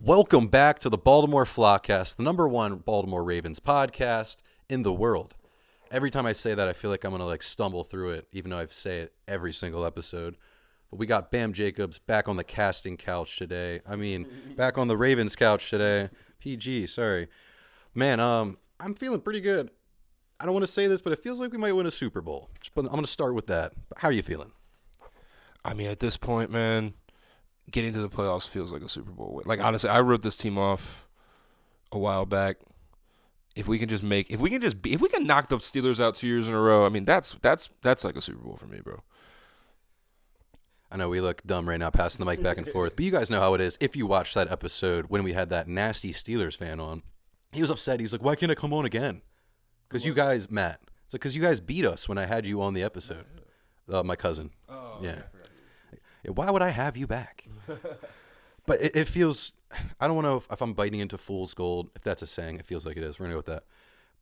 Welcome back to the Baltimore FlockCast, the number one Baltimore Ravens podcast in the world. Every time I say that, I feel like I'm going to stumble through it, even though I say it every single episode. But we got Bam Jacobs back on the casting couch today. Back on the Ravens couch today. PG, sorry. Man, I'm feeling pretty good. I don't want to say this, but it feels like we might win a Super Bowl. I'm going to start with that. How are you feeling? At this point, man, getting to the playoffs feels like a Super Bowl win. Honestly, I wrote this team off a while back. If we can knock the Steelers out 2 years in a row, that's like a Super Bowl for me, bro. I know we look dumb right now passing the mic back and forth, but you guys know how it is. If you watched that episode when we had that nasty Steelers fan on, he was upset. He was like, why can't I come on again? Because you guys, Matt, it's like, because you guys beat us when I had you on the episode. My cousin. Oh, yeah. Why would I have you back? But it feels, I don't know if I'm biting into fool's gold, if that's a saying. It feels like it is. We're going to go with that.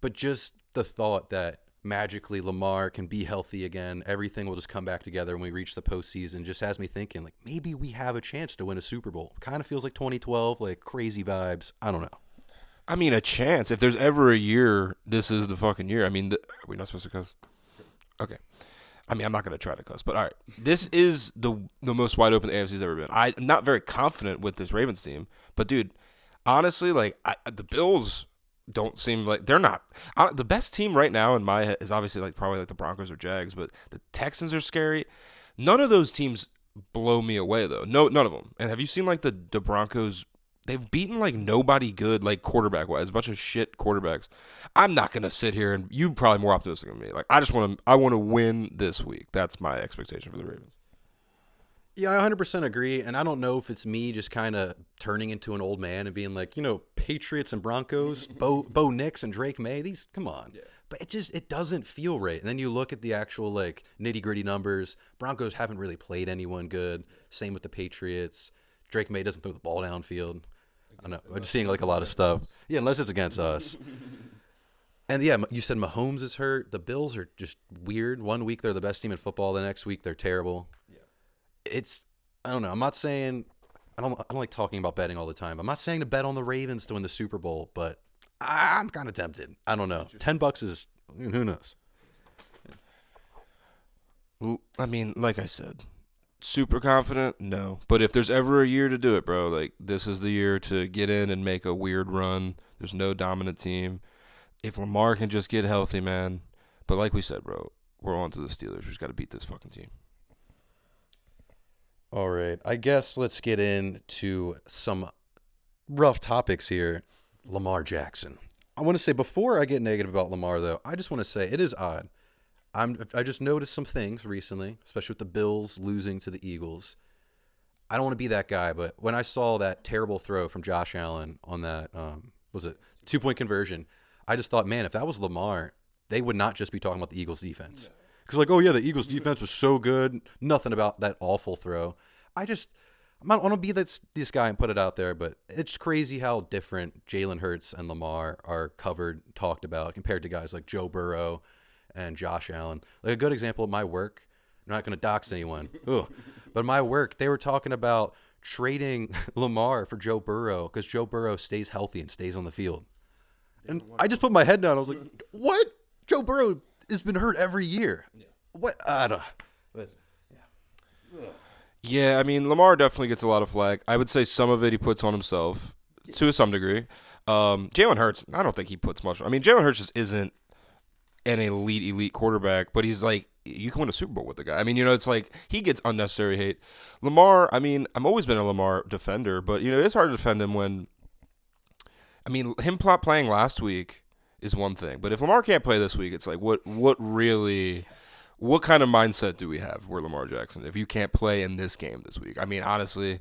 But just the thought that magically Lamar can be healthy again, everything will just come back together when we reach the postseason, just has me thinking, maybe we have a chance to win a Super Bowl. Kind of feels like 2012, crazy vibes. I don't know. A chance. If there's ever a year, this is the fucking year. Are we not supposed to cuss? Okay. I'm not going to try to cuss, but all right. This is the most wide open the AFC's ever been. I'm not very confident with this Ravens team, but dude, honestly, the Bills don't seem like they're not. The best team right now in my head is obviously probably the Broncos or Jags, but the Texans are scary. None of those teams blow me away though. No, none of them. And have you seen the Broncos? They've beaten nobody good quarterback wise, a bunch of shit quarterbacks. I'm not gonna sit here and you probably more optimistic than me. I want to win this week. That's my expectation for the Ravens. Yeah, I 100% agree, and I don't know if it's me just kind of turning into an old man and being Patriots and Broncos, Bo Nix and Drake May. These, come on. Yeah. But it doesn't feel right. And then you look at the actual nitty-gritty numbers. Broncos haven't really played anyone good. Same with the Patriots. Drake May doesn't throw the ball downfield. I know. I'm just seeing a lot of stuff. Yeah, unless it's against us. And yeah, you said Mahomes is hurt. The Bills are just weird. 1 week they're the best team in football. The next week they're terrible. Yeah. I don't know. I'm not saying I don't like talking about betting all the time. I'm not saying to bet on the Ravens to win the Super Bowl, but I'm kind of tempted. I don't know. $10 is, who knows. Like I said, super confident? No. But if there's ever a year to do it, bro, this is the year to get in and make a weird run. There's no dominant team. If Lamar can just get healthy, man. But like we said, bro, we're on to the Steelers. We just got to beat this fucking team. All right. I guess let's get into some rough topics here. Lamar Jackson. I want to say, before I get negative about Lamar, though, I just want to say it is odd. I just noticed some things recently, especially with the Bills losing to the Eagles. I don't want to be that guy, but when I saw that terrible throw from Josh Allen on that, was it 2-point conversion, I just thought, man, if that was Lamar, they would not just be talking about the Eagles defense. Because oh yeah, the Eagles defense was so good. Nothing about that awful throw. I don't want to be this guy and put it out there, but it's crazy how different Jalen Hurts and Lamar are talked about compared to guys like Joe Burrow and Josh Allen. A good example at my work, I'm not going to dox anyone, but my work, they were talking about trading Lamar for Joe Burrow because Joe Burrow stays healthy and stays on the field. And I just put my head down. I was like, what? Joe Burrow has been hurt every year. Yeah. What? I don't know. Yeah, Lamar definitely gets a lot of flack. I would say some of it he puts on himself to some degree. Jalen Hurts, I don't think he puts much. Jalen Hurts just isn't an elite quarterback, but he's you can win a Super Bowl with the guy. It's he gets unnecessary hate. Lamar, I've always been a Lamar defender, but, it's hard to defend him when, him playing last week is one thing, but if Lamar can't play this week, it's what kind of mindset do we have? We're Lamar Jackson if you can't play in this game this week. Honestly,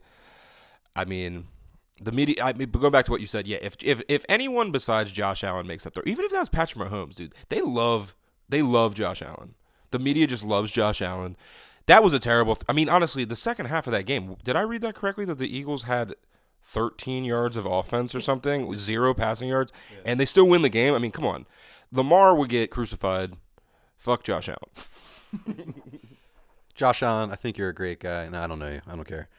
the media. Going back to what you said, yeah. If anyone besides Josh Allen makes that throw, even if that was Patrick Mahomes, dude, they love Josh Allen. The media just loves Josh Allen. That was a terrible. Honestly, the second half of that game, did I read that correctly? That the Eagles had 13 yards of offense or something, with 0 passing yards, and they still win the game. Come on, Lamar would get crucified. Fuck Josh Allen. Josh Allen, I think you're a great guy, and I don't know you. I don't care.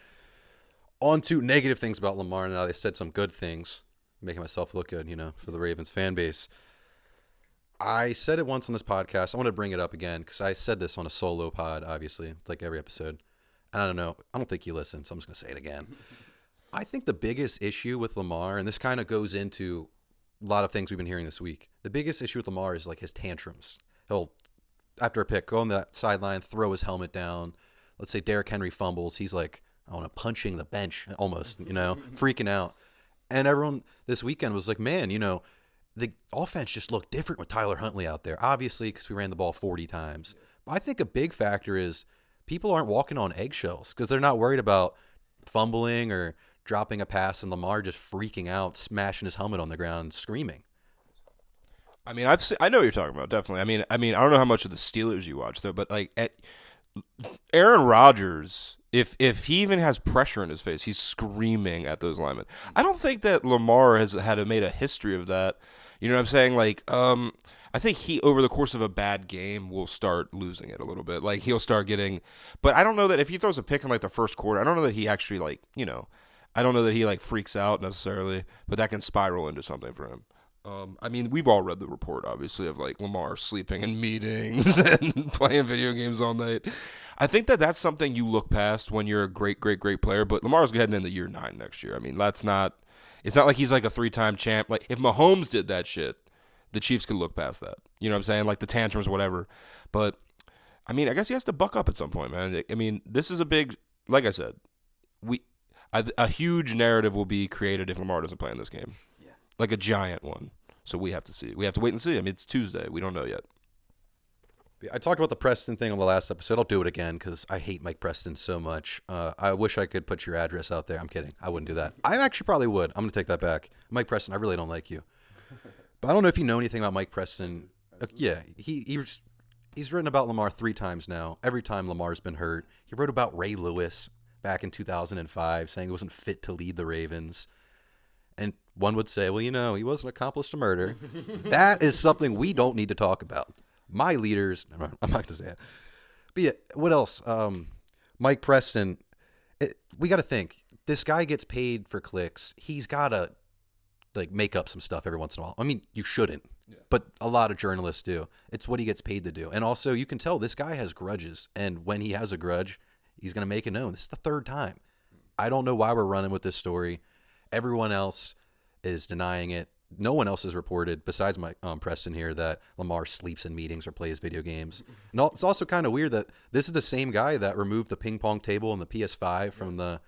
On to negative things about Lamar. Now they said some good things, making myself look good, for the Ravens fan base. I said it once on this podcast. I want to bring it up again because I said this on a solo pod, obviously, like every episode. And I don't know. I don't think you listened, so I'm just going to say it again. I think the biggest issue with Lamar, and this kind of goes into a lot of things we've been hearing this week. The biggest issue with Lamar is like his tantrums. He'll, after a pick, go on that sideline, throw his helmet down. Let's say Derrick Henry fumbles. He's like, I want to punching the bench almost, freaking out. And everyone this weekend was like, man, the offense just looked different with Tyler Huntley out there, obviously, because we ran the ball 40 times. But I think a big factor is people aren't walking on eggshells because they're not worried about fumbling or dropping a pass and Lamar just freaking out, smashing his helmet on the ground, screaming. I mean, I know what you're talking about, definitely. I mean, I don't know how much of the Steelers you watch, though, but like Aaron Rodgers, if he even has pressure in his face, he's screaming at those linemen. I don't think that Lamar has made a history of that. You know what I'm saying? Like, I think he, over the course of a bad game, will start losing it a little bit. Like, he'll start getting – but I don't know that if he throws a pick in, like, the first quarter, I don't know that he actually, like, I don't know that he, like, freaks out necessarily, but that can spiral into something for him. I mean, we've all read the report, obviously, of, like, Lamar sleeping in meetings and playing video games all night. I think that that's something you look past when you're a great, great, great player, but Lamar's heading into year 9 next year. I mean, it's not like he's, like, a 3-time champ. Like, if Mahomes did that shit, the Chiefs could look past that. You know what I'm saying? Like, the tantrums, whatever. But, I mean, I guess he has to buck up at some point, man. I mean, this is a big, like I said, a huge narrative will be created if Lamar doesn't play in this game. Like a giant one. So we have to see. We have to wait and see. I mean, it's Tuesday. We don't know yet. I talked about the Preston thing on the last episode. I'll do it again because I hate Mike Preston so much. I wish I could put your address out there. I'm kidding. I wouldn't do that. I actually probably would. I'm going to take that back. Mike Preston, I really don't like you. But I don't know if you know anything about Mike Preston. Yeah, he's written about Lamar 3 times now. Every time Lamar's been hurt. He wrote about Ray Lewis back in 2005, saying he wasn't fit to lead the Ravens. And one would say, well, he wasn't accomplished a murder. That is something we don't need to talk about. My leaders, I'm not going to say it. But yeah, what else? Mike Preston, we got to think. This guy gets paid for clicks. He's got to make up some stuff every once in a while. I mean, you shouldn't, but a lot of journalists do. It's what he gets paid to do. And also, you can tell this guy has grudges. And when he has a grudge, he's going to make it known. This is the 3rd time. I don't know why we're running with this story. Everyone else is denying it. No one else has reported, besides Mike Preston here, that Lamar sleeps in meetings or plays video games. And it's also kind of weird that this is the same guy that removed the ping pong table and the PS5 from the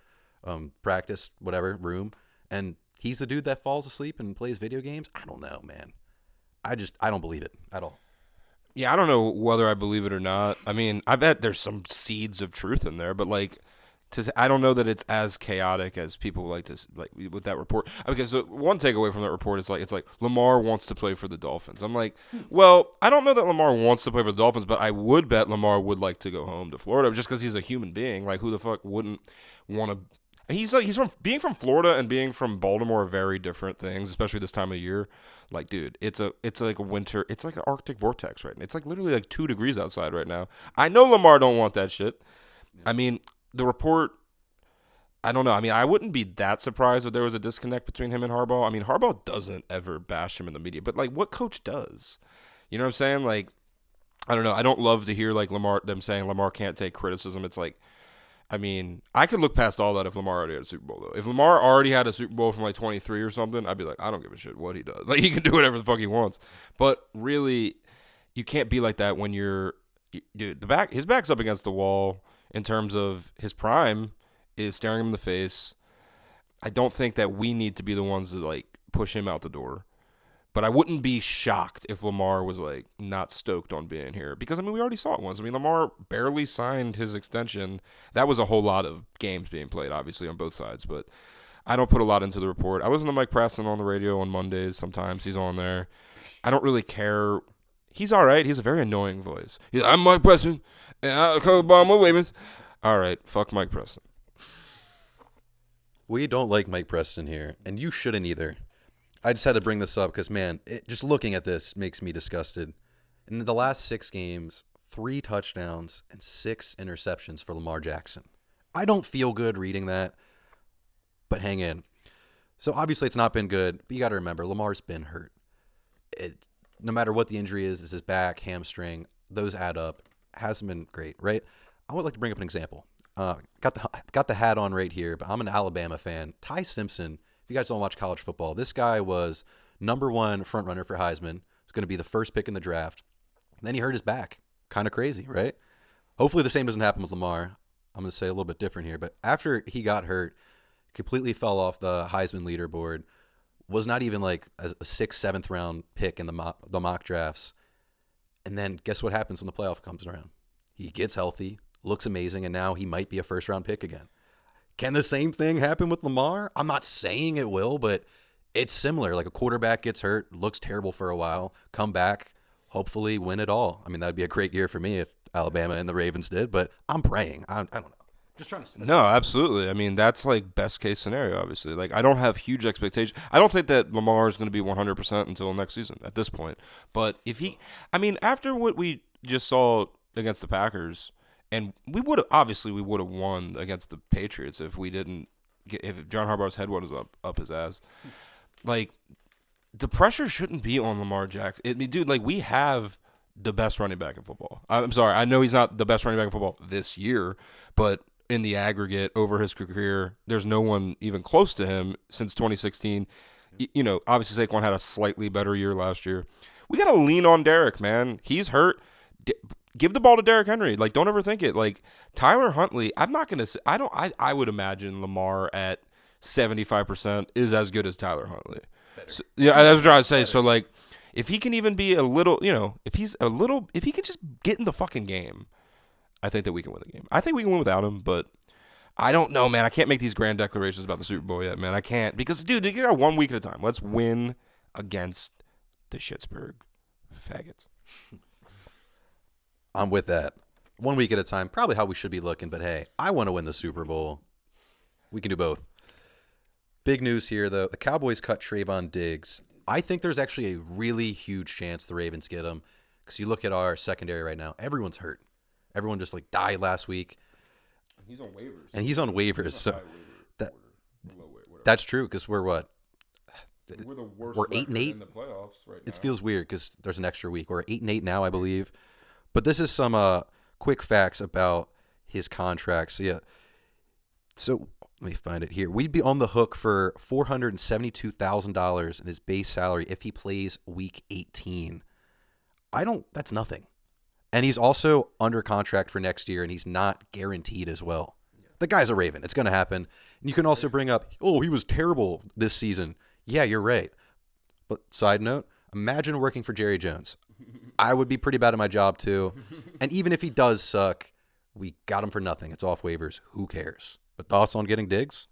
practice, whatever, room. And he's the dude that falls asleep and plays video games? I don't know, man. I don't believe it at all. Yeah, I don't know whether I believe it or not. I mean, I bet there's some seeds of truth in there, but I don't know that it's as chaotic as people like to with that report. Okay, so one takeaway from that report is it's like Lamar wants to play for the Dolphins. I'm like, well, I don't know that Lamar wants to play for the Dolphins, but I would bet Lamar would like to go home to Florida just because he's a human being. Like, who the fuck wouldn't want to? He's from Florida and being from Baltimore are very different things, especially this time of year. Like, dude, it's like a winter. It's like an Arctic vortex right now. It's like literally like 2 degrees outside right now. I know Lamar don't want that shit. I mean, the report, I don't know. I mean, I wouldn't be that surprised if there was a disconnect between him and Harbaugh. I mean, Harbaugh doesn't ever bash him in the media, but what coach does? You know what I'm saying? Like, I don't know. I don't love to hear them saying Lamar can't take criticism. It's like, I mean, I could look past all that if Lamar already had a Super Bowl, though. If Lamar already had a Super Bowl from 23 or something, I'd be like, I don't give a shit what he does. Like, he can do whatever the fuck he wants. But really, you can't be like that when dude, his back's up against the wall. In terms of his prime is staring him in the face. I don't think that we need to be the ones to push him out the door. But I wouldn't be shocked if Lamar was not stoked on being here. Because I mean we already saw it once. I mean Lamar barely signed his extension. That was a whole lot of games being played, obviously, on both sides. But I don't put a lot into the report. I listen to Mike Preston on the radio on Mondays. Sometimes he's on there. I don't really care. He's all right. He's a very annoying voice. I'm Mike Preston, and I cover Baltimore Ravens. All right, fuck Mike Preston. We don't like Mike Preston here, and you shouldn't either. I just had to bring this up because, man, just looking at this makes me disgusted. In the last 6 games, 3 touchdowns and 6 interceptions for Lamar Jackson. I don't feel good reading that. but hang in. So obviously it's not been good, but you got to remember, Lamar's been hurt. No matter what the injury is his back, hamstring, those add up. Hasn't been great, right? I would like to bring up an example. Got the hat on right here, but I'm an Alabama fan. Ty Simpson, if you guys don't watch college football, this guy was number 1 front runner for Heisman. He's going to be the first pick in the draft. And then he hurt his back. Kind of crazy, right? Hopefully the same doesn't happen with Lamar. I'm going to say a little bit different here, but after he got hurt, completely fell off the Heisman leaderboard, was not even like a 6th, 7th round pick in the mock drafts. And then guess what happens when the playoff comes around? He gets healthy, looks amazing, and now he might be a first-round pick again. Can the same thing happen with Lamar? I'm not saying it will, but it's similar. Like a quarterback gets hurt, looks terrible for a while, come back, hopefully win it all. I mean, that would be a great year for me if Alabama and the Ravens did, but I'm praying. I don't know. Just trying to. No, absolutely. I mean, that's like best case scenario, obviously. Like, I don't have huge expectations. I don't think that Lamar is going to be 100% until next season at this point. But if he, I mean, after what we just saw against the Packers, and we would have won against the Patriots if we didn't if John Harbaugh's head was up his ass. Like, the pressure shouldn't be on Lamar Jackson. I mean, dude, like, we have the best running back in football. I'm sorry, I know he's not the best running back in football this year, but in the aggregate over his career, there's no one even close to him since 2016. You know, obviously Saquon had a slightly better year last year. We got to lean on Derek, man. He's hurt. Give the ball to Derrick Henry. Like, don't overthink it. Like, Tyler Huntley, I'm not going to say, I would imagine Lamar at 75% is as good as Tyler Huntley. So, yeah, that's what I was trying to say. So, like, if he can even be a little, you know, if he can just get in the fucking game, I think that we can win the game. I think we can win without him, but I don't know, man. I can't make these grand declarations about the Super Bowl yet, man. I can't. Because, dude, you got 1 week at a time. Let's win against the Pittsburgh faggots. I'm with that. 1 week at a time. Probably how we should be looking, but hey, I want to win the Super Bowl. We can do both. Big news here, though. The Cowboys cut Trevon Diggs. I think there's actually a really huge chance the Ravens get him. Because you look at our secondary right now, everyone's hurt. Everyone just like died last week. He's on waivers. And he's on waivers. So that's true because we're what? We're the worst. We're 8-8 in the playoffs right now. It feels weird because there's an extra week. We're 8-8 now, I believe. But this is some quick facts about his contract. So yeah. So let me find it here. We'd be on the hook for $472,000 in his base salary if he plays week 18. That's nothing. And he's also under contract for next year, and he's not guaranteed as well. The guy's a Raven. It's going to happen. And you can also bring up, he was terrible this season. Yeah, you're right. But side note, imagine working for Jerry Jones. I would be pretty bad at my job too. And even if he does suck, we got him for nothing. It's off waivers. Who cares? But thoughts on getting Diggs?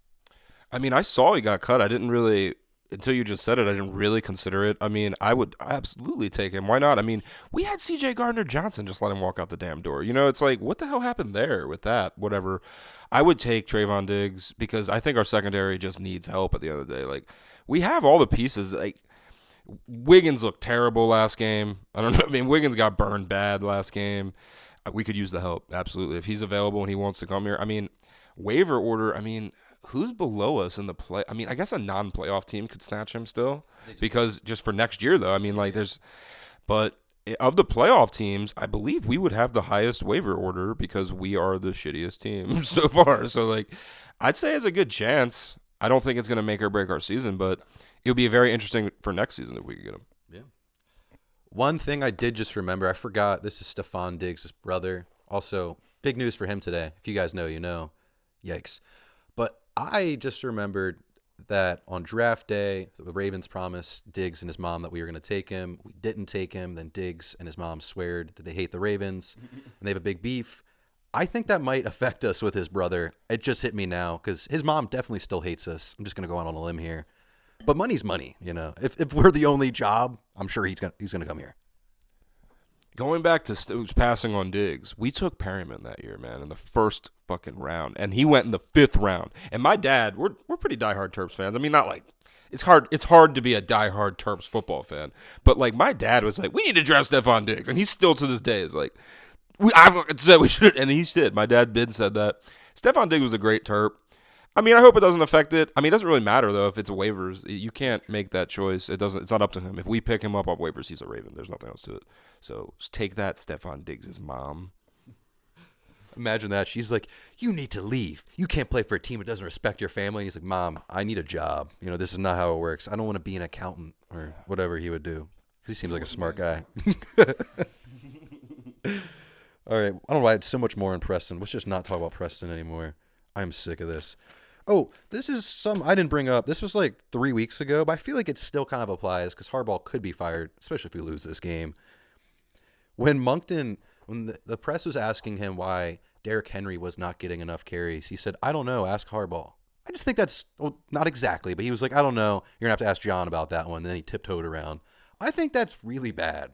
I mean, I saw he got cut. I didn't really, until you just said it, I didn't really consider it. I mean, I would absolutely take him. Why not? I mean, we had C.J. Gardner-Johnson just let him walk out the damn door. You know, it's like, what the hell happened there with that? Whatever. I would take Trevon Diggs because I think our secondary just needs help at the end of the day. Like, we have all the pieces. Like, Wiggins looked terrible last game. I don't know. I mean, Wiggins got burned bad last game. We could use the help, absolutely. If he's available and he wants to come here. I mean, waiver order, I mean, who's below us in the play? I mean, I guess a non-playoff team could snatch him still because just for next year, though. I mean, like, but of the playoff teams, I believe we would have the highest waiver order because we are the shittiest team so far. So, like, I'd say it's a good chance. I don't think it's going to make or break our season, but it'll be very interesting for next season if we can get him. Yeah. One thing I did just remember, I forgot, this is Trevon Diggs' brother. Also, big news for him today. If you guys know, you know. Yikes. But I just remembered that on draft day, the Ravens promised Diggs and his mom that we were going to take him. We didn't take him. Then Diggs and his mom sweared that they hate the Ravens, and they have a big beef. I think that might affect us with his brother. It just hit me now because his mom definitely still hates us. I'm just going to go out on a limb here. But money's money, you know. If we're the only job, I'm sure he's gonna come here. Going back to who's passing on Diggs, we took Perryman that year, man, in the first fucking round, and he went in the 5th round. And my dad, we're pretty diehard Terps fans. I mean, not like it's hard to be a diehard Terps football fan, but like my dad was like, we need to draft Trevon Diggs, and he's still to this day is like, I said we should, and he did. My dad said that Trevon Diggs was a great Terp. I mean, I hope it doesn't affect it. I mean, it doesn't really matter though if it's waivers. You can't make that choice. It doesn't. It's not up to him. If we pick him up off waivers, he's a Raven. There's nothing else to it. So just take that, Trevon Diggs' mom. Imagine that. She's like, you need to leave. You can't play for a team that doesn't respect your family. He's like, Mom, I need a job. This is not how it works. I don't want to be an accountant or whatever he would do. He seems like a smart guy. All right. I don't know why I had so much more on Preston. Let's just not talk about Preston anymore. I'm sick of this. Oh, this is some I didn't bring up. This was like 3 weeks ago, but I feel like it still kind of applies because Harbaugh could be fired, especially if we lose this game. When the press was asking him why Derrick Henry was not getting enough carries, he said, I don't know, ask Harbaugh. I just think that's, well, not exactly, but he was like, I don't know. You're going to have to ask John about that one. And then he tiptoed around. I think that's really bad.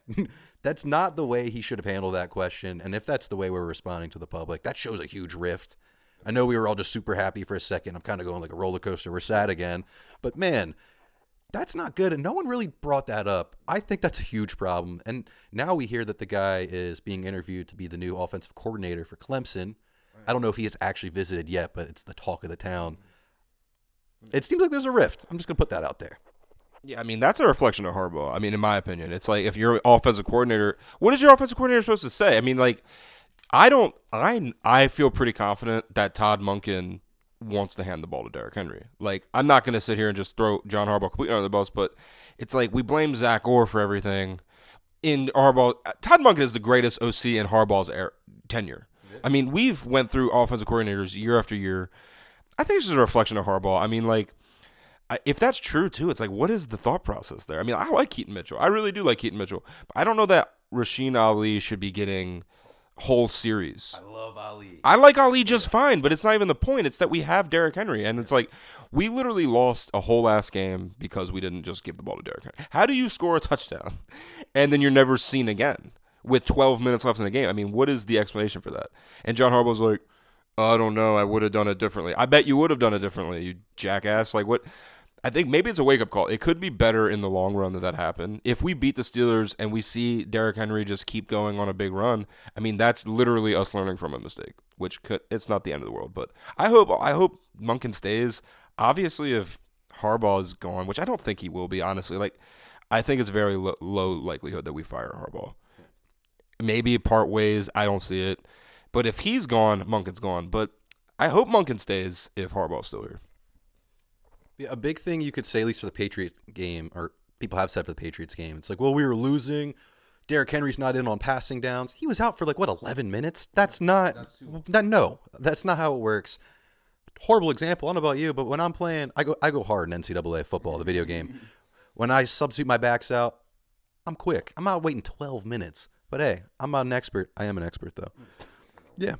That's not the way he should have handled that question. And if that's the way we're responding to the public, that shows a huge rift. I know we were all just super happy for a second. I'm kind of going like a roller coaster. We're sad again. But man, that's not good. And no one really brought that up. I think that's a huge problem. And now we hear that the guy is being interviewed to be the new offensive coordinator for Clemson. Right. I don't know if he has actually visited yet, but it's the talk of the town. It seems like there's a rift. I'm just going to put that out there. Yeah, I mean, that's a reflection of Harbaugh. I mean, in my opinion, it's like if you're an offensive coordinator, what is your offensive coordinator supposed to say? I mean, like, I feel pretty confident that Todd Monken wants to hand the ball to Derrick Henry. Like, I'm not going to sit here and just throw John Harbaugh completely under the bus, but it's like we blame Zach Orr for everything. Todd Monken is the greatest OC in Harbaugh's tenure. Yeah. I mean, we've went through offensive coordinators year after year. I think it's just a reflection of Harbaugh. I mean, like, if that's true, too, it's like, what is the thought process there? I mean, I like Keaton Mitchell. I really do like Keaton Mitchell. But I don't know that Rasheen Ali should be getting whole series. I love Ali. I like Ali just fine, but it's not even the point. It's that we have Derrick Henry. And it's like, we literally lost a whole ass game because we didn't just give the ball to Derrick Henry. How do you score a touchdown and then you're never seen again with 12 minutes left in the game? I mean, what is the explanation for that? And John Harbaugh's like, I don't know. I would have done it differently. I bet you would have done it differently, you jackass. Like, what? I think maybe it's a wake-up call. It could be better in the long run that happened. If we beat the Steelers and we see Derrick Henry just keep going on a big run, I mean, that's literally us learning from a mistake, it's not the end of the world. But I hope Monken stays. Obviously, if Harbaugh is gone, which I don't think he will be, honestly, like, I think it's very low likelihood that we fire Harbaugh. Maybe part ways. I don't see it. But if he's gone, Monken's gone. But I hope Monken stays if Harbaugh's still here. Yeah, a big thing you could say, at least for the Patriots game, or people have said for the Patriots game, it's like, well, we were losing. Derrick Henry's not in on passing downs. He was out for 11 minutes? That's not how it works. Horrible example. I don't know about you, but when I'm playing, I go hard in NCAA football, the video game. When I substitute my backs out, I'm quick. I'm not waiting 12 minutes. But hey, I'm not an expert. I am an expert, though. Yeah.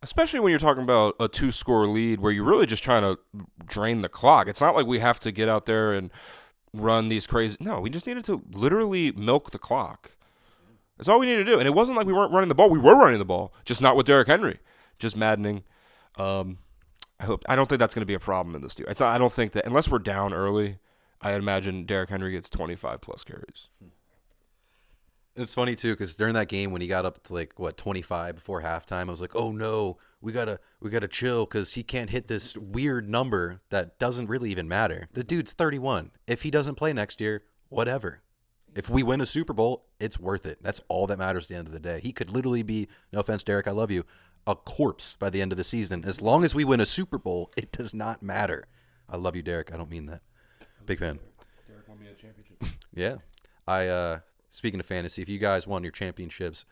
Especially when you're talking about a 2-score lead where you're really just trying to drain the clock. It's not like we have to get out there and run these crazy. No, we just needed to literally milk the clock. That's all we needed to do. And it wasn't like we weren't running the ball. We were running the ball, just not with Derrick Henry. Just maddening. I don't think that's going to be a problem in this deal. I don't think that unless we're down early, I imagine Derrick Henry gets 25+ carries. It's funny, too, because during that game when he got up to 25 before halftime, I was like, oh, no, we gotta chill because he can't hit this weird number that doesn't really even matter. The dude's 31. If he doesn't play next year, whatever. If we win a Super Bowl, it's worth it. That's all that matters at the end of the day. He could literally be, no offense, Derek, I love you, a corpse by the end of the season. As long as we win a Super Bowl, it does not matter. I love you, Derek. I don't mean that. Big fan. Derek won me a championship. Yeah. Speaking of fantasy, if you guys won your championships,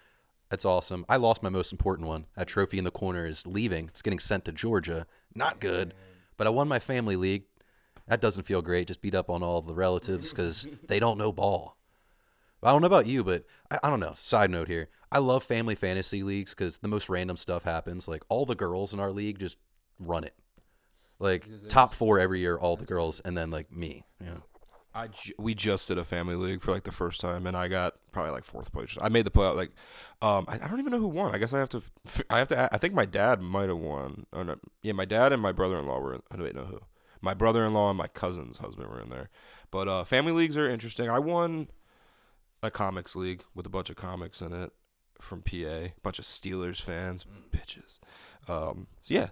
that's awesome. I lost my most important one. That trophy in the corner is leaving. It's getting sent to Georgia. Not good. But I won my family league. That doesn't feel great. Just beat up on all of the relatives because they don't know ball. I don't know about you, but I don't know. Side note here. I love family fantasy leagues because the most random stuff happens. Like, all the girls in our league just run it. Like, top 4 every year, all the girls, and then, me. Yeah. We just did a family league for the first time, and I got probably 4th place. I made the playout. I don't even know who won. I guess I have to. I think my dad might have won. Oh, no. Yeah, my dad and my brother-in-law were. I don't know who. My brother-in-law and my cousin's husband were in there. But family leagues are interesting. I won a comics league with a bunch of comics in it from PA. A bunch of Steelers fans, bitches. So yeah.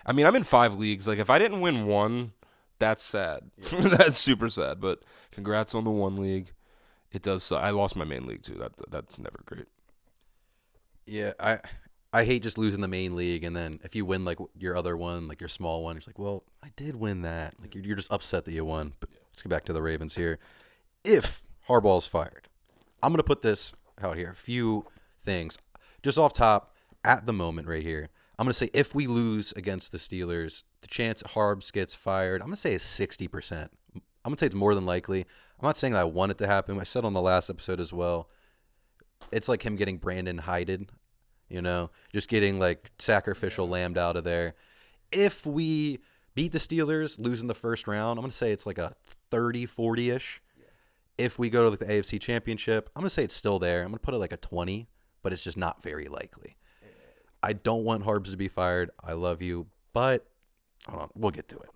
I mean, I'm in 5 leagues. Like, if I didn't win one, that's sad. Yeah. That's super sad. But congrats on the 1 league. It does suck. I lost my main league, too. That's never great. Yeah, I hate just losing the main league, and then if you win like your other one, like your small one, you're like, well, I did win that. Like you're just upset that you won. But let's get back to the Ravens here. If Harbaugh's fired, I'm gonna put this out here. A few things, just off top at the moment right here. I'm gonna say if we lose against the Steelers, the chance Harbs gets fired, I'm gonna say is 60%. I'm gonna say it's more than likely. I'm not saying that I want it to happen. I said on the last episode as well. It's like him getting Brandon Hyden, just getting like sacrificial lambed out of there. If we beat the Steelers, losing the first round, I'm going to say it's like a 30-40-ish. Yeah. If we go to the AFC Championship, I'm going to say it's still there. I'm going to put it like a 20, but it's just not very likely. I don't want Harbs to be fired. I love you, but we'll get to it.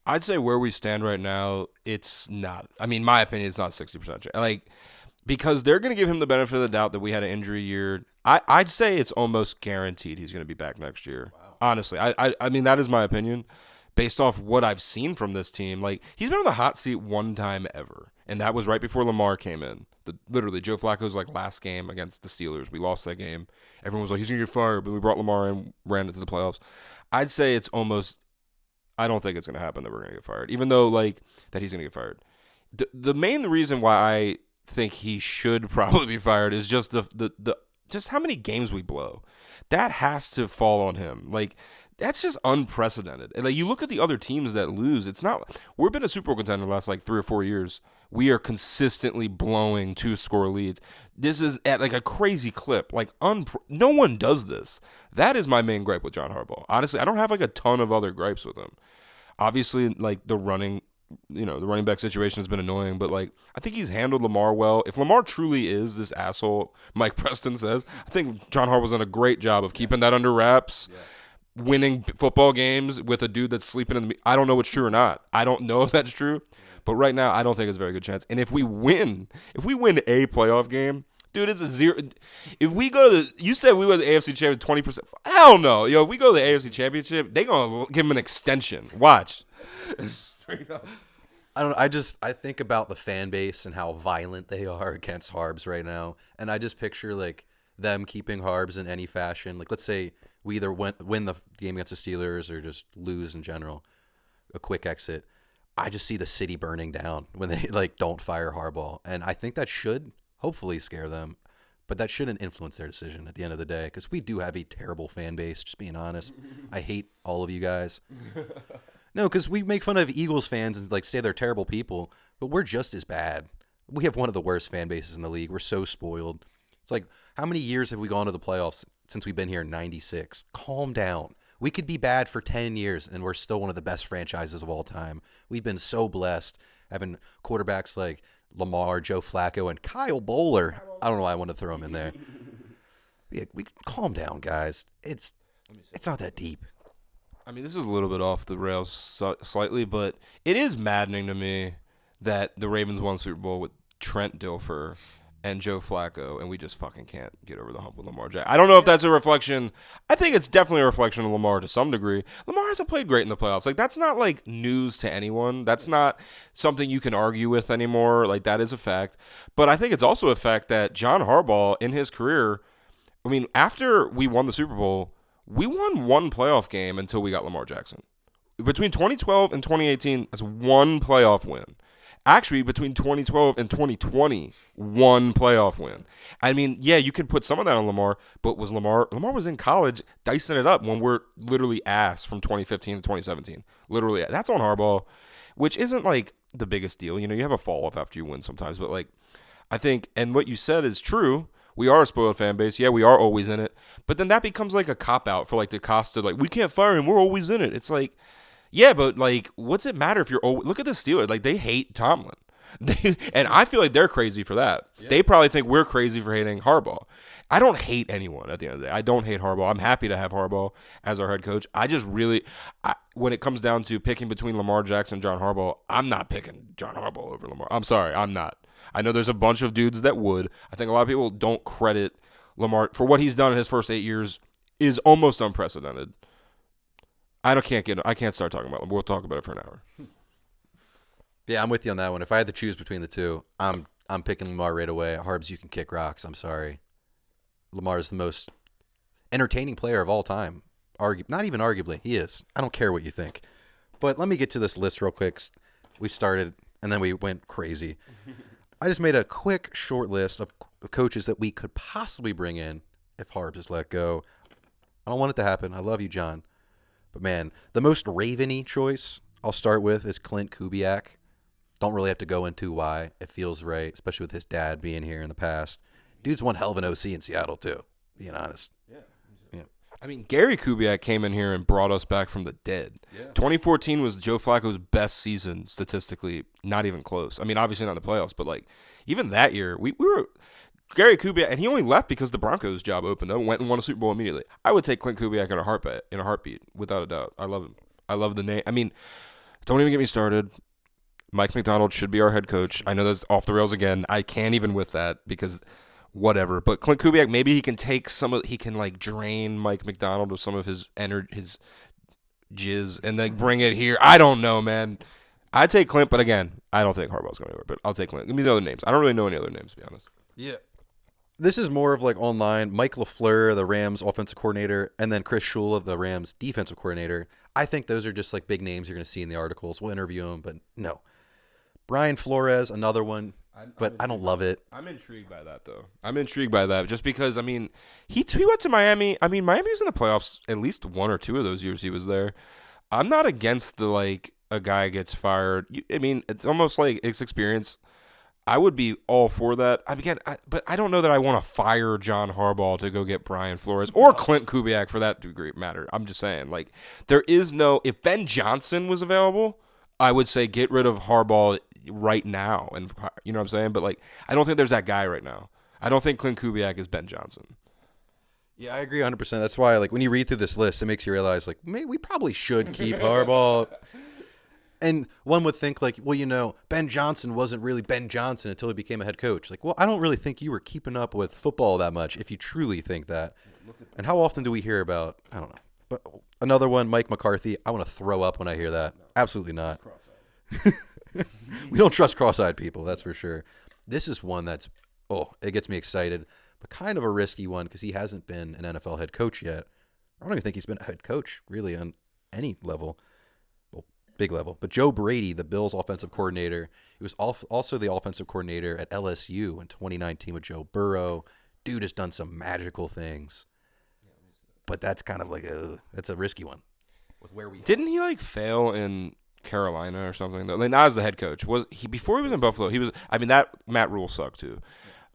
I'd say where we stand right now, it's not. I mean, my opinion, it's not 60%. Like, because they're going to give him the benefit of the doubt that we had an injury year. I'd say it's almost guaranteed he's going to be back next year. Wow. Honestly, I mean, that is my opinion based off what I've seen from this team. Like, he's been on the hot seat one time ever, and that was right before Lamar came in. Literally, Joe Flacco's like last game against the Steelers. We lost that game. Everyone was like, he's going to get fired, but we brought Lamar in, ran into the playoffs. I'd say it's almost – I don't think it's going to happen that we're going to get fired, even though, like, that he's going to get fired. The main reason why I – think he should probably be fired is just the just how many games we blow. That has to fall on him. Like, that's just unprecedented. And like, you look at the other teams that lose, it's not we've been a Super Bowl contender the last like 3 or 4 years. We are consistently blowing 2-score leads. This is at like a crazy clip. Like no one does this. That is my main gripe with John Harbaugh. Honestly, I don't have like a ton of other gripes with him. Obviously, like the running back situation has been annoying, but like I think he's handled Lamar well. If Lamar truly is this asshole Mike Preston says, I think John Harbaugh's done a great job of keeping that under wraps, winning football games with a dude that's sleeping in the. I don't know what's true or not. I don't know if that's true, but right now I don't think it's a very good chance. And if we win a playoff game, dude, it's a 0. If we go to you said we were the AFC Championship 20%. Hell no, if we go to the AFC Championship, they gonna give him an extension. Watch. I don't know. I think about the fan base and how violent they are against Harbs right now, and I just picture like them keeping Harbs in any fashion. Like, let's say we either win the game against the Steelers or just lose in general, a quick exit. I just see the city burning down when they like don't fire Harbaugh, and I think that should hopefully scare them, but that shouldn't influence their decision at the end of the day because we do have a terrible fan base. Just being honest, I hate all of you guys. No, because we make fun of Eagles fans and like say they're terrible people, but we're just as bad. We have one of the worst fan bases in the league. We're so spoiled. It's like, how many years have we gone to the playoffs since we've been here in 96? Calm down. We could be bad for 10 years, and we're still one of the best franchises of all time. We've been so blessed having quarterbacks like Lamar, Joe Flacco, and Kyle Bowler. I don't know why I want to throw him in there. Yeah, we calm down, guys. It's not that deep. I mean, this is a little bit off the rails slightly, but it is maddening to me that the Ravens won Super Bowl with Trent Dilfer and Joe Flacco, and we just fucking can't get over the hump with Lamar Jackson. I don't know if that's a reflection. I think it's definitely a reflection of Lamar to some degree. Lamar hasn't played great in the playoffs. Like, that's not, like, news to anyone. That's not something you can argue with anymore. Like, that is a fact. But I think it's also a fact that John Harbaugh, in his career, I mean, after we won the Super Bowl, we won one playoff game until we got Lamar Jackson. Between 2012 and 2018, that's one playoff win. Actually, between 2012 and 2020, one playoff win. I mean, yeah, you could put some of that on Lamar, but Lamar was in college dicing it up when we're literally ass from 2015 to 2017. Literally, that's on Harbaugh, which isn't like the biggest deal. You know, you have a fall off after you win sometimes, but like, I think, and what you said is true. We are a spoiled fan base. Yeah, we are always in it. But then that becomes like a cop-out for like DaCosta. Like, we can't fire him. We're always in it. It's like, yeah, but like, what's it matter if you're always... Look at the Steelers. Like, they hate Tomlin. And I feel like they're crazy for that. Yeah. They probably think we're crazy for hating Harbaugh. I don't hate anyone at the end of the day. I don't hate Harbaugh. I'm happy to have Harbaugh as our head coach. I just really... when it comes down to picking between Lamar Jackson and John Harbaugh, I'm not picking John Harbaugh over Lamar. I'm sorry. I'm not. I know there's a bunch of dudes that would. I think a lot of people don't credit Lamar for what he's done in his first 8 years is almost unprecedented. I can't start talking about it. We'll talk about it for an hour. Yeah, I'm with you on that one. If I had to choose between the two, I'm picking Lamar right away. Harbs, you can kick rocks. I'm sorry. Lamar is the most entertaining player of all time. Not even arguably. He is. I don't care what you think. But let me get to this list real quick. We started, and then we went crazy. I just made a quick, short list of coaches that we could possibly bring in if Harbs is let go. I don't want it to happen. I love you, John. But, man, the most Raven-y choice I'll start with is Clint Kubiak. Don't really have to go into why. It feels right, especially with his dad being here in the past. Dude's one hell of an OC in Seattle, too, being honest. Yeah. I mean, Gary Kubiak came in here and brought us back from the dead. Yeah. 2014 was Joe Flacco's best season statistically, not even close. I mean, obviously not in the playoffs, but, like, even that year, we were – Gary Kubiak – and he only left because the Broncos' job opened up and went and won a Super Bowl immediately. I would take Clint Kubiak in a heartbeat, without a doubt. I love him. I love the name. I mean, don't even get me started. Mike McDonald should be our head coach. I know that's off the rails again. I can't even with that because – whatever, but Clint Kubiak, maybe he can take he can like drain Mike McDonald of some of his his jizz and then bring it here. I don't know, man. I take Clint, but again, I don't think Harbaugh's going anywhere. But I'll take Clint. Give me the other names. I don't really know any other names, to be honest. Yeah, this is more of like online. Mike LaFleur, the Rams offensive coordinator, and then Chris Shula, the Rams defensive coordinator. I think those are just like big names you're going to see in the articles. We'll interview them, but no. Brian Flores, another one. But I don't love it. I'm intrigued by that, though. I'm intrigued by that just because, I mean, he went to Miami. I mean, Miami was in the playoffs at least one or two of those years he was there. I'm not against the, like, a guy gets fired. I mean, it's almost like it's experience. I would be all for that. But I don't know that I want to fire John Harbaugh to go get Brian Flores or Clint Kubiak for that degree matter. I'm just saying, like, there is no – if Ben Johnson was available, I would say get rid of Harbaugh right now, and you know what I'm saying? But like, I don't think there's that guy right now. I don't think Clint Kubiak is Ben Johnson. Yeah, I agree 100%. That's why, like, when you read through this list, it makes you realize, like, we probably should keep Harbaugh. And one would think, like, well, you know, Ben Johnson wasn't really Ben Johnson until he became a head coach. Like, well, I don't really think you were keeping up with football that much if you truly think that. And how often do we hear about, I don't know. But another one, Mike McCarthy. I want to throw up when I hear that. Absolutely not. We don't trust cross-eyed people, that's for sure. This is one that's, it gets me excited, but kind of a risky one because he hasn't been an NFL head coach yet. I don't even think he's been a head coach, really, on any level. Well, big level. But Joe Brady, the Bills' offensive coordinator, he was also the offensive coordinator at LSU in 2019 with Joe Burrow. Dude has done some magical things. But that's kind of like that's a risky one. With where we Didn't he, like, fail in Carolina or something though? Like, not as the head coach. Was he before he was in Buffalo? He was. I mean, that Matt Rule sucked too.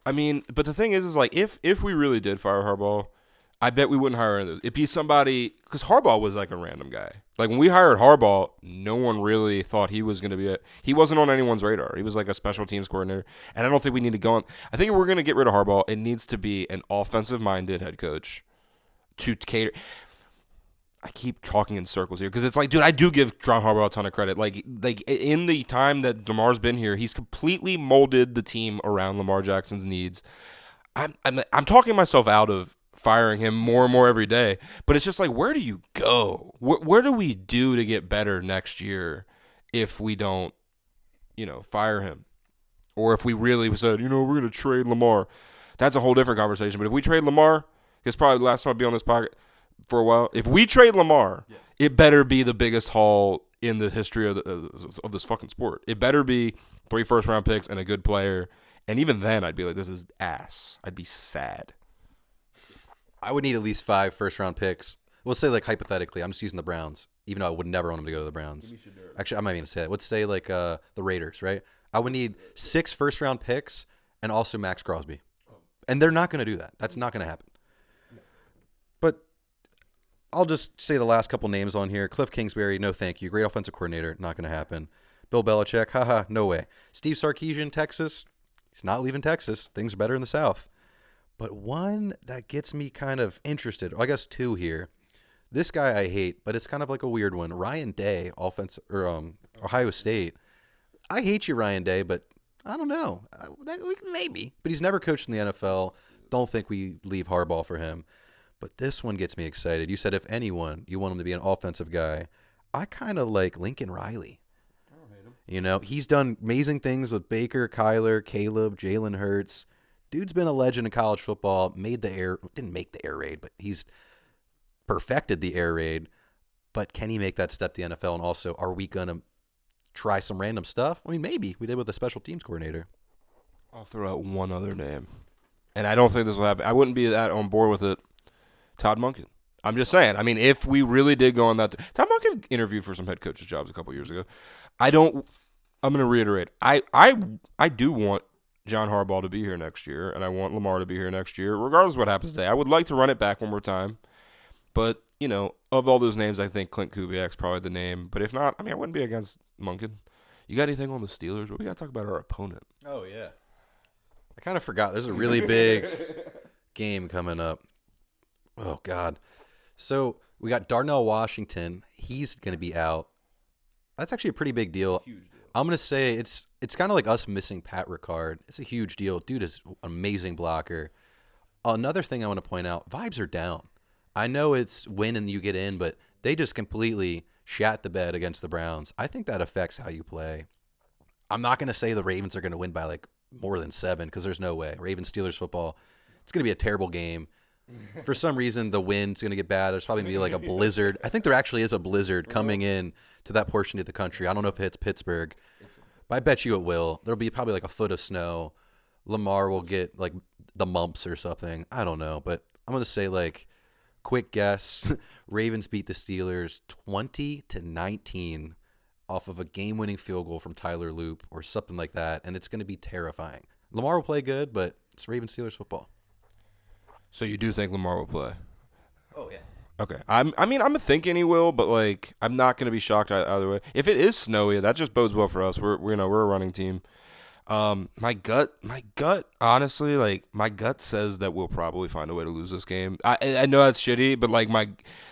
I mean, but the thing is like if we really did fire Harbaugh, I bet we wouldn't hire any of those. It'd be somebody because Harbaugh was like a random guy. Like when we hired Harbaugh, no one really thought he was going to be he wasn't on anyone's radar. He was like a special teams coordinator, and I don't think we need to go on. I think if we're going to get rid of Harbaugh, it needs to be an offensive minded head coach to cater. I keep talking in circles here because it's like, dude, I do give John Harbaugh a ton of credit. Like in the time that Lamar's been here, he's completely molded the team around Lamar Jackson's needs. I'm talking myself out of firing him more and more every day, but it's just like, where do you go? Where do we do to get better next year if we don't, fire him? Or if we really said, we're going to trade Lamar. That's a whole different conversation. But if we trade Lamar, it's probably the last time I'll be on this pocket for a while. If we trade Lamar, it better be the biggest haul in the history of this fucking sport. It better be 3 first-round picks and a good player. And even then, I'd be like, this is ass. I'd be sad. I would need at least 5 first-round picks. We'll say, like, hypothetically, I'm just using the Browns, even though I would never want them to go to the Browns. Actually, I'm not even going to say it. Let's say, like, the Raiders, right? I would need 6 first-round picks and also Max Crosby. And they're not going to do that. That's not going to happen. But I'll just say the last couple names on here. Cliff Kingsbury, no thank you. Great offensive coordinator, not going to happen. Bill Belichick, haha, no way. Steve Sarkisian, Texas, he's not leaving Texas. Things are better in the South. But one that gets me kind of interested, I guess 2 here. This guy I hate, but it's kind of like a weird one. Ryan Day, Ohio State. I hate you, Ryan Day, but I don't know. Maybe. But he's never coached in the NFL. Don't think we leave Harbaugh for him. But this one gets me excited. You said if anyone, you want him to be an offensive guy. I kind of like Lincoln Riley. I don't hate him. You know, he's done amazing things with Baker, Kyler, Caleb, Jalen Hurts. Dude's been a legend in college football. Didn't make the air raid, but he's perfected the air raid. But can he make that step to the NFL? And also, are we going to try some random stuff? I mean, maybe. We did with the special teams coordinator. I'll throw out one other name. And I don't think this will happen. I wouldn't be that on board with it. Todd Monken. I'm just saying. I mean, if we really did go on that. Todd Monken interviewed for some head coaches jobs a couple years ago. I'm going to reiterate. I do want John Harbaugh to be here next year, and I want Lamar to be here next year, regardless of what happens today. I would like to run it back one more time. But, you know, of all those names, I think Clint Kubiak's probably the name. But if not, I mean, I wouldn't be against Monken. You got anything on the Steelers? We got to talk about our opponent. Oh, yeah. I kind of forgot. There's a really big game coming up. Oh, God. So we got Darnell Washington. He's going to be out. That's actually a pretty big deal. Huge deal. I'm going to say it's kind of like us missing Pat Ricard. It's a huge deal. Dude is an amazing blocker. Another thing I want to point out, vibes are down. I know it's win and you get in, but they just completely shat the bed against the Browns. I think that affects how you play. I'm not going to say the Ravens are going to win by like more than 7 because there's no way. Ravens-Steelers football, it's going to be a terrible game. For some reason, the wind's going to get bad. There's probably going to be like a blizzard. I think there actually is a blizzard coming in to that portion of the country. I don't know if it hits Pittsburgh, but I bet you it will. There'll be probably like a foot of snow. Lamar will get like the mumps or something. I don't know, but I'm going to say like quick guess. Ravens beat the Steelers 20-19 off of a game-winning field goal from Tyler Loop or something like that, and it's going to be terrifying. Lamar will play good, but it's Ravens-Steelers football. So you do think Lamar will play? Oh, yeah. Okay. I'm thinking he will, but like I'm not going to be shocked either way. If it is snowy, that just bodes well for us. We're a running team. My gut, honestly, like my gut says that we'll probably find a way to lose this game. I know that's shitty, but like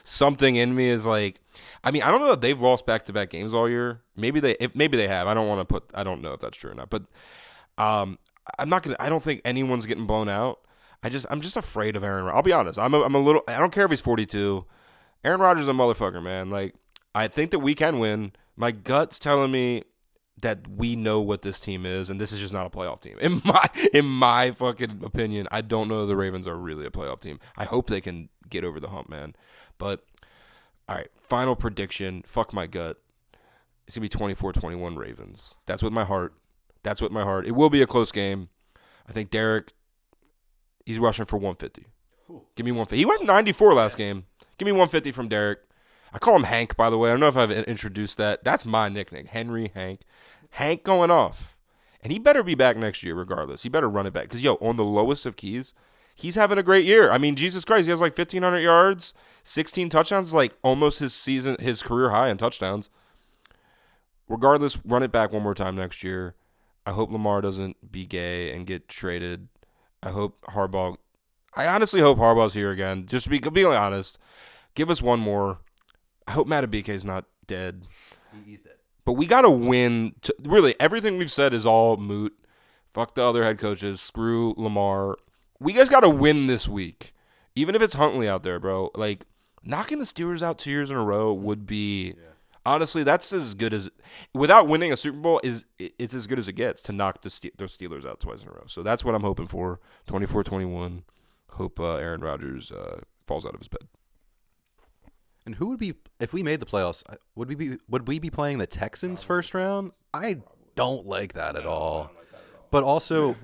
something in me is like, I mean, I don't know if they've lost back-to-back games all year. Maybe they have. I don't know if that's true or not, but I don't think anyone's getting blown out. I'm just afraid of Aaron Rodgers. I'll be honest. I don't care if he's 42. Aaron Rodgers is a motherfucker, man. Like, I think that we can win. My gut's telling me that we know what this team is, and this is just not a playoff team. In my fucking opinion, I don't know if the Ravens are really a playoff team. I hope they can get over the hump, man. But, all right, final prediction. Fuck my gut. It's going to be 24-21 Ravens. That's with my heart. It will be a close game. I think Derek, he's rushing for 150. Give me 150. He went 94 last game. Give me 150 from Derek. I call him Hank, by the way. I don't know if I've introduced that. That's my nickname, Henry Hank. Hank going off. And he better be back next year regardless. He better run it back. Because, on the lowest of keys, he's having a great year. I mean, Jesus Christ, he has like 1,500 yards, 16 touchdowns, like almost his career high in touchdowns. Regardless, run it back one more time next year. I hope Lamar doesn't be gay and get traded. I honestly hope Harbaugh's here again. Just to be completely honest. Give us one more. I hope Matabike's not dead. He's dead. But we got to win. Really, everything we've said is all moot. Fuck the other head coaches. Screw Lamar. We guys got to win this week. Even if it's Huntley out there, bro. Like, knocking the Steelers out 2 years in a row would be... Yeah. Honestly, that's as good as... Without winning a Super Bowl, it's as good as it gets to knock the Steelers out twice in a row. So that's what I'm hoping for. 24-21. Hope Aaron Rodgers falls out of his bed. And who would be, if we made the playoffs, would we be playing the Texans first round? I don't like that at all. But also,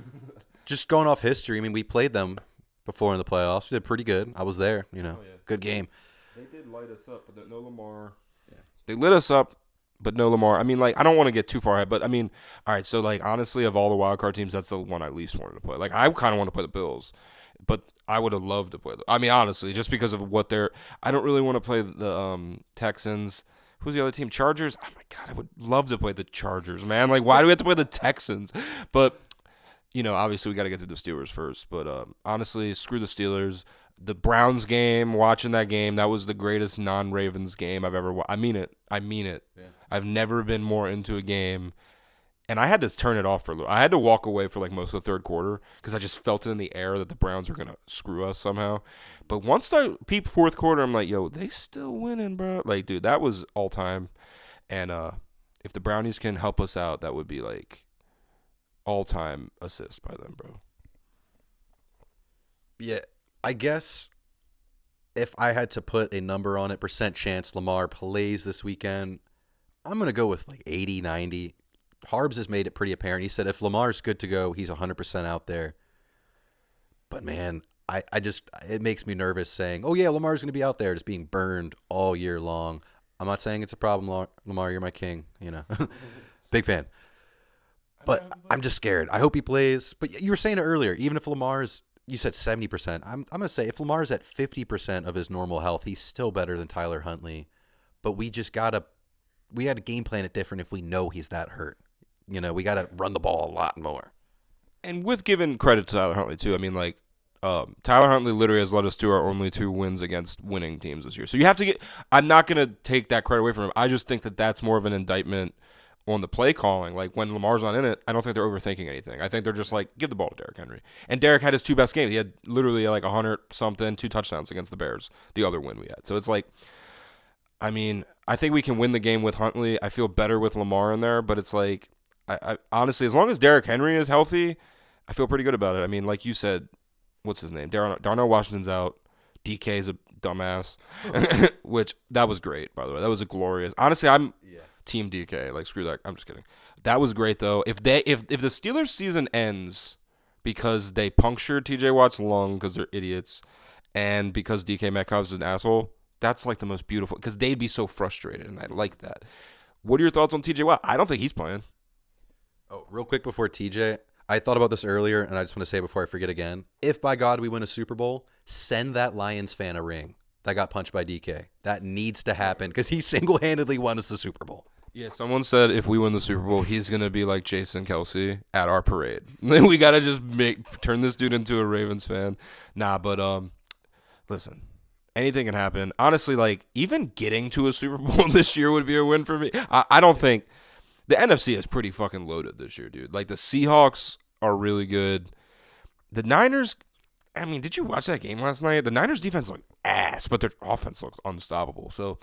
just going off history, I mean, we played them before in the playoffs. We did pretty good. I was there, Good game. They did light us up, but no Lamar. Yeah. They lit us up, but no Lamar. I mean, like, I don't want to get too far ahead, but I mean, all right, so, like, honestly, of all the wild card teams, that's the one I least wanted to play. Like, I kind of want to play the Bills, but I would have loved to play them. I mean, honestly, just because of what I don't really want to play the Texans. Who's the other team? Chargers? Oh, my God, I would love to play the Chargers, man. Like, why do we have to play the Texans? But, obviously we got to get to the Steelers first. But, honestly, screw the Steelers. The Browns game, watching that game, that was the greatest non-Ravens game I've ever watched. I mean it. Yeah. I've never been more into a game. And I had to turn it off for a little. I had to walk away for like most of the third quarter because I just felt it in the air that the Browns were gonna screw us somehow. But once I peeped fourth quarter, I'm like, yo, they still winning, bro. Like, dude, that was all time. And if the Brownies can help us out, that would be like all time assist by them, bro. Yeah, I guess if I had to put a number on it, percent chance Lamar plays this weekend, I'm going to go with like 80, 90. Harbs has made it pretty apparent. He said if Lamar's good to go, he's 100% out there. But, man, I just – it makes me nervous saying, oh, yeah, Lamar's going to be out there just being burned all year long. I'm not saying it's a problem, Lamar. You're my king, you know. Big fan. But I'm just scared. I hope he plays. But you were saying it earlier. Even if Lamar's – you said 70%. I'm going to say if Lamar's at 50% of his normal health, he's still better than Tyler Huntley. But we just got to – we got to game plan it different if we know he's that hurt. You know, we got to run the ball a lot more. And with giving credit to Tyler Huntley, too, I mean, like, Tyler Huntley literally has led us to our only 2 wins against winning teams this year. So you have to get – I'm not going to take that credit away from him. I just think that that's more of an indictment on the play calling. Like, when Lamar's not in it, I don't think they're overthinking anything. I think they're just like, give the ball to Derrick Henry. And Derrick had his 2 best games. He had literally like 100-something, 2 touchdowns against the Bears, the other win we had. So it's like – I mean, I think we can win the game with Huntley. I feel better with Lamar in there, but it's like, I honestly, as long as Derrick Henry is healthy, I feel pretty good about it. I mean, like you said, what's his name? Darnell Washington's out. DK's a dumbass, which that was great, by the way. That was a glorious. Honestly, I'm Team DK. Like, screw that. I'm just kidding. That was great though. If the Steelers season ends because they punctured TJ Watt's lung because they're idiots, and because DK Metcalf is an asshole. That's like the most beautiful because they'd be so frustrated, and I like that. What are your thoughts on TJ Watt? I don't think he's playing. Oh, real quick before TJ, I thought about this earlier, and I just want to say before I forget again, if by God we win a Super Bowl, send that Lions fan a ring that got punched by DK. That needs to happen because he single-handedly won us the Super Bowl. Yeah, someone said if we win the Super Bowl, he's going to be like Jason Kelsey at our parade. We got to just turn this dude into a Ravens fan. Nah, but listen. Anything can happen. Honestly, like, even getting to a Super Bowl this year would be a win for me. I don't think – the NFC is pretty fucking loaded this year, dude. Like, the Seahawks are really good. The Niners – I mean, did you watch that game last night? The Niners' defense looked ass, but their offense looks unstoppable. So,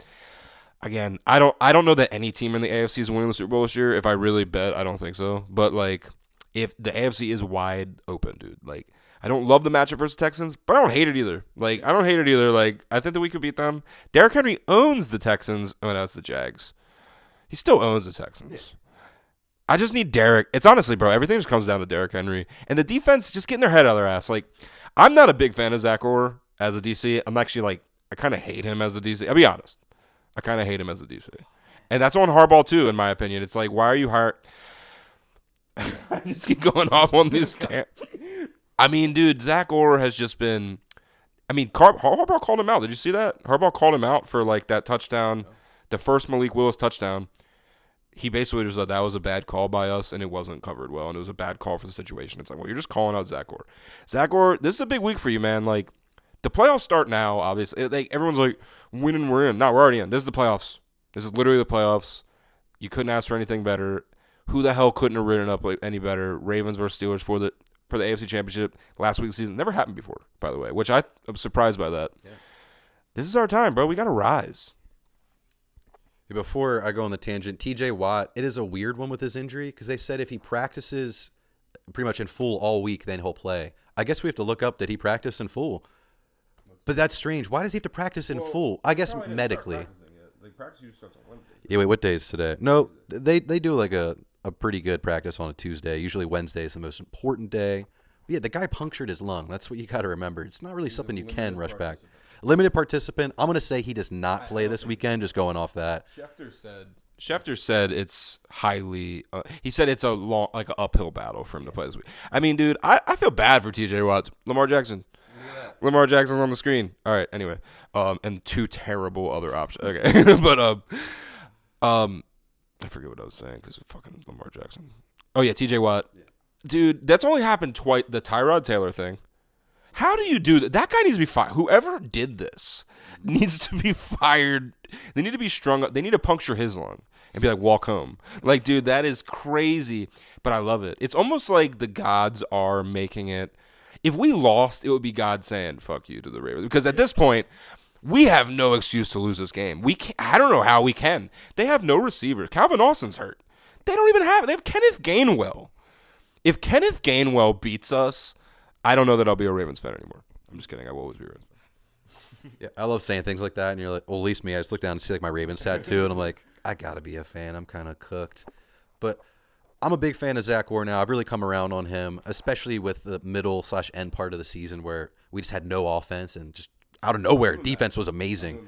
again, I don't know that any team in the AFC is winning the Super Bowl this year. If I really bet, I don't think so. But, like, if the AFC is wide open, dude, like – I don't love the matchup versus Texans, but I don't hate it either. Like, I don't hate it either. Like, I think that we could beat them. Derrick Henry owns the Texans. Oh, no, it's the Jags. He still owns the Texans. Yeah. I just need Derrick. It's honestly, bro, everything just comes down to Derrick Henry. And the defense just getting their head out of their ass. Like, I'm not a big fan of Zach Orr as a DC. I'm actually, like, I kind of hate him as a DC. I'll be honest. I kind of hate him as a DC. And that's on Harbaugh, too, in my opinion. It's like, why are you hiring? I just keep going off on these camps. I mean, dude, Zach Orr has just been – I mean, Harbaugh called him out. Did you see that? Harbaugh called him out for, like, that touchdown, the first Malik Willis touchdown. He basically just said that was a bad call by us, and it wasn't covered well, and it was a bad call for the situation. It's like, well, you're just calling out Zach Orr. Zach Orr, this is a big week for you, man. Like, the playoffs start now, obviously. Everyone's like, win and we're in. No, we're already in. This is the playoffs. This is literally the playoffs. You couldn't ask for anything better. Who the hell couldn't have written up any better? Ravens versus Steelers for the AFC Championship last week's season. Never happened before, by the way, which I'm surprised by that. Yeah. This is our time, bro. We got to rise. Before I go on the tangent, TJ Watt, it is a weird one with his injury because they said if he practices pretty much in full all week, then he'll play. I guess we have to look up that he practiced in full. But that's strange. Why does he have to practice in full? I guess medically. Like, practice usually starts on Wednesday. Yeah, wait, what day is today? No, they do like a pretty good practice on a Tuesday. Usually Wednesday is the most important day. But yeah, the guy punctured his lung. That's what you got to remember. It's not really something you can rush back. Limited participant. I'm going to say he does not play this weekend, just going off that. Schefter said it's highly he said it's a long, like an uphill battle for him to play this week. I mean, dude, I feel bad for TJ Watts. Lamar Jackson's on the screen. All right, anyway. And 2 terrible other options. Okay. But I forget what I was saying because of fucking Lamar Jackson. Oh yeah, TJ Watt. Yeah. Dude, that's only happened twice. The Tyrod Taylor thing. How do you do that? That guy needs to be fired. Whoever did this needs to be fired. They need to be strung up. They need to puncture his lung and be like, walk home. Like, dude, that is crazy. But I love it. It's almost like the gods are making it. If we lost, it would be God saying, fuck you to the Ravens. Because at this point, we have no excuse to lose this game. I don't know how we can. They have no receivers. Calvin Austin's hurt. They have Kenneth Gainwell. If Kenneth Gainwell beats us, I don't know that I'll be a Ravens fan anymore. I'm just kidding. I will always be a Ravens fan. Yeah, I love saying things like that, and you're like, well, at least me. I just look down and see like my Ravens tattoo, and I'm like, I gotta be a fan. I'm kind of cooked, but I'm a big fan of Zach Orr now. I've really come around on him, especially with the middle/end part of the season where we just had no offense and just out of nowhere, defense was amazing.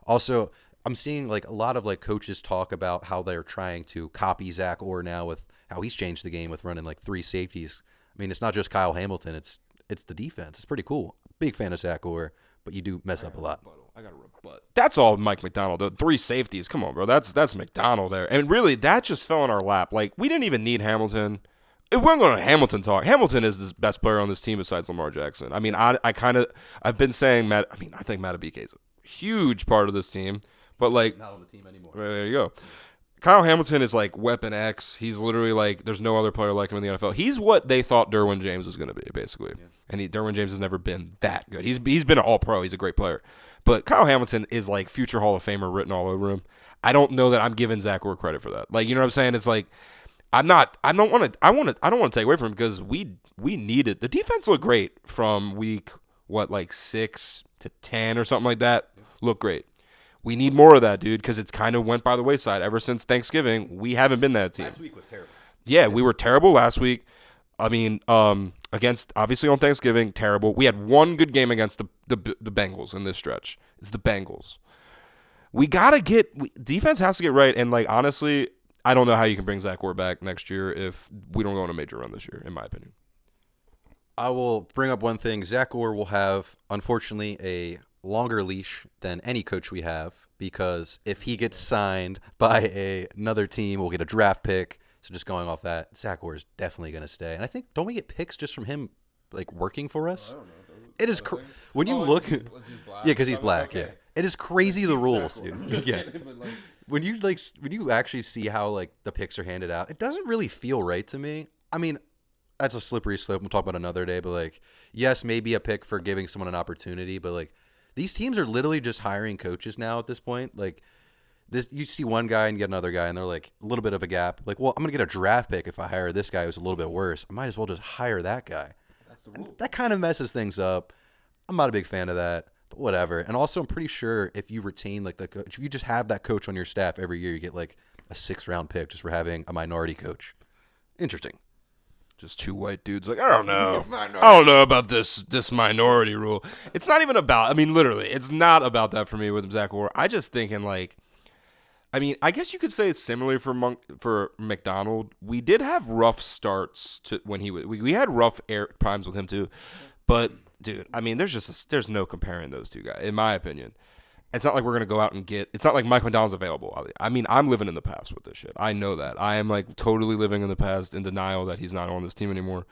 Also, I'm seeing like a lot of like coaches talk about how they're trying to copy Zach Orr now with how he's changed the game with running like 3 safeties. I mean, it's not just Kyle Hamilton; it's the defense. It's pretty cool. Big fan of Zach Orr, but you do mess up a lot. I got to rebut. That's all Mike McDonald. The 3 safeties. Come on, bro. That's McDonald there. And really, that just fell in our lap. Like, we didn't even need Hamilton. If we're going to Hamilton talk, Hamilton is the best player on this team besides Lamar Jackson. I mean, I've been saying I think Magoobys is a huge part of this team. But, like, not on the team anymore. There you go. Kyle Hamilton is like Weapon X. He's literally like, there's no other player like him in the NFL. He's what they thought Derwin James was going to be, basically. Yeah. And Derwin James has never been that good. He's been an all-pro. He's a great player. But Kyle Hamilton is like future Hall of Famer written all over him. I don't know that I'm giving Zach Orr credit for that. Like, you know what I'm saying? It's like, I don't want to take away from him because we needed, the defense looked great from week, 6 to 10 or something like that. Looked great. We need more of that, dude, because it's kind of went by the wayside. Ever since Thanksgiving, we haven't been that team. Last week was terrible. Yeah, we were terrible last week. I mean, against, obviously on Thanksgiving, terrible. We had one good game against the Bengals in this stretch. It's the Bengals. We got to defense has to get right, and, like, honestly, I don't know how you can bring Zach Orr back next year if we don't go on a major run this year, in my opinion. I will bring up one thing. Zach Orr will have, unfortunately, a longer leash than any coach we have because if he gets signed by another team, we'll get a draft pick. So just going off that, Zach Orr is definitely going to stay. And I think, don't we get picks just from him, like, working for us? I don't know. It is when you look, yeah, because he's black. Okay. Yeah, it is crazy the rules, dude. Yeah, when you actually see how like the picks are handed out, it doesn't really feel right to me. I mean, that's a slippery slope. We'll talk about another day, but like, yes, maybe a pick for giving someone an opportunity, but like, these teams are literally just hiring coaches now at this point. Like, this, you see one guy and get another guy, and they're like a little bit of a gap. Like, well, I'm gonna get a draft pick if I hire this guy who's a little bit worse. I might as well just hire that guy. That kind of messes things up. I'm not a big fan of that, but whatever. And also, I'm pretty sure if you retain like the coach, if you just have that coach on your staff every year, you get like a 6th-round pick just for having a minority coach. Interesting. Just 2 white dudes like, I don't know about this minority rule. It's not even about, I mean, literally, it's not about that for me with Zach Orr. I just thinking like, I mean, I guess you could say it's similar for McDonald. We did have rough starts to when we had rough times with him too. But dude, I mean, there's no comparing those 2 guys in my opinion. It's not like we're going to go out and it's not like Mike McDonald's available. I mean, I'm living in the past with this shit. I know that. I am like totally living in the past in denial that he's not on this team anymore.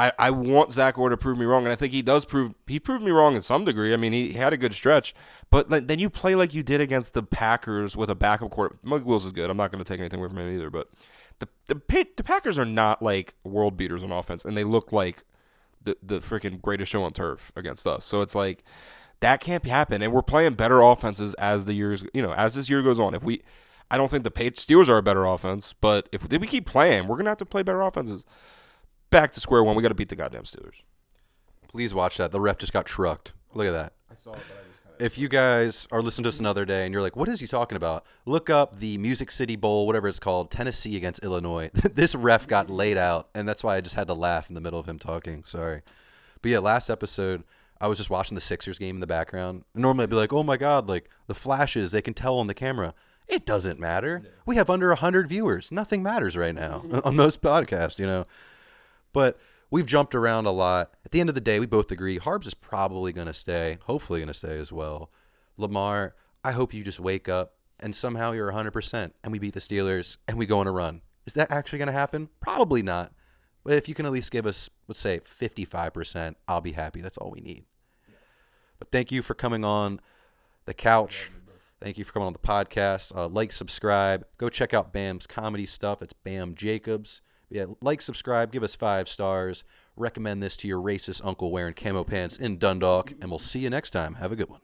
I want Zach Orr to prove me wrong, and I think he proved me wrong in some degree. I mean, he had a good stretch, but then you play like you did against the Packers with a backup quarterback. Mike Wills is good. I'm not going to take anything away from him either, but the Packers are not like world beaters on offense, and they look like the freaking greatest show on turf against us. So it's like that can't happen, and we're playing better offenses as the years, as this year goes on. I don't think the Steelers are a better offense, but if we keep playing, we're gonna have to play better offenses. Back to square one. We got to beat the goddamn Steelers. Please watch that. The ref just got trucked. Look at that. I saw it, but I just kind of. If you guys are listening to us another day and you're like, what is he talking about? Look up the Music City Bowl, whatever it's called, Tennessee against Illinois. This ref got laid out, and that's why I just had to laugh in the middle of him talking. Sorry. But yeah, last episode, I was just watching the Sixers game in the background. Normally I'd be like, oh my God, like the flashes, they can tell on the camera. It doesn't matter. We have under 100 viewers. Nothing matters right now on most podcasts, But we've jumped around a lot. At the end of the day, we both agree Harbs is probably going to stay, hopefully going to stay as well. Lamar, I hope you just wake up and somehow you're 100% and we beat the Steelers and we go on a run. Is that actually going to happen? Probably not. But if you can at least give us, let's say, 55%, I'll be happy. That's all we need. But thank you for coming on the couch. Thank you for coming on the podcast. Like, subscribe. Go check out Bam's comedy stuff. It's Bam Jacobs. Yeah, like, subscribe. Give us 5 stars. Recommend this to your racist uncle wearing camo pants in Dundalk. And we'll see you next time. Have a good one.